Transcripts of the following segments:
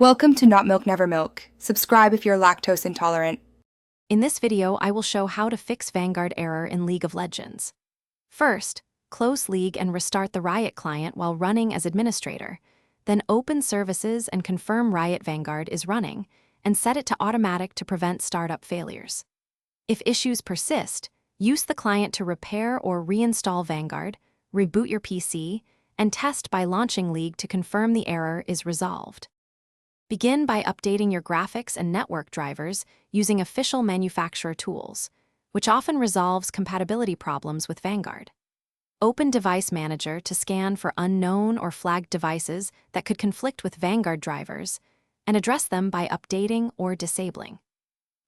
Welcome to Not Milk Never Milk. Subscribe if you're lactose intolerant. In this video, I will show how to fix Vanguard error in League of Legends. First, close League and restart the Riot client while running as administrator. Then open services and confirm Riot Vanguard is running, and set it to automatic to prevent startup failures. If issues persist, use the client to repair or reinstall Vanguard, reboot your PC, and test by launching League to confirm the error is resolved. Begin by updating your graphics and network drivers using official manufacturer tools, which often resolves compatibility problems with Vanguard. Open Device Manager to scan for unknown or flagged devices that could conflict with Vanguard drivers, and address them by updating or disabling.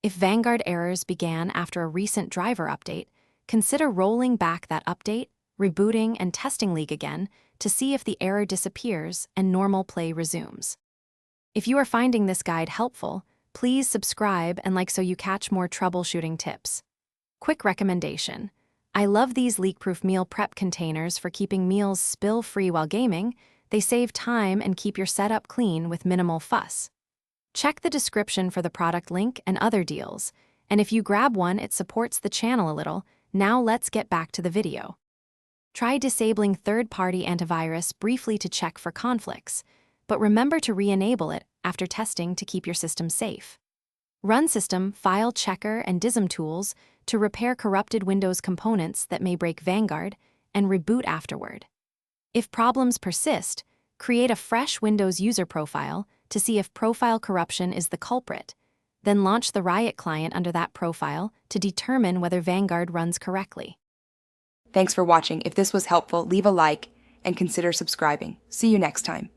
If Vanguard errors began after a recent driver update, consider rolling back that update, rebooting and testing League again to see if the error disappears and normal play resumes. If you are finding this guide helpful, please subscribe and like so you catch more troubleshooting tips. Quick recommendation: I love these leak-proof meal prep containers for keeping meals spill-free while gaming. They save time and keep your setup clean with minimal fuss. Check the description for the product link and other deals, and if you grab one, it supports the channel a little. Now let's get back to the video. Try disabling third-party antivirus briefly to check for conflicts, but remember to re-enable it after testing to keep your system safe. Run System, File Checker, and DISM tools to repair corrupted Windows components that may break Vanguard, and reboot afterward. If problems persist, create a fresh Windows user profile to see if profile corruption is the culprit. Then launch the Riot client under that profile to determine whether Vanguard runs correctly. Thanks for watching. If this was helpful, leave a like and consider subscribing. See you next time.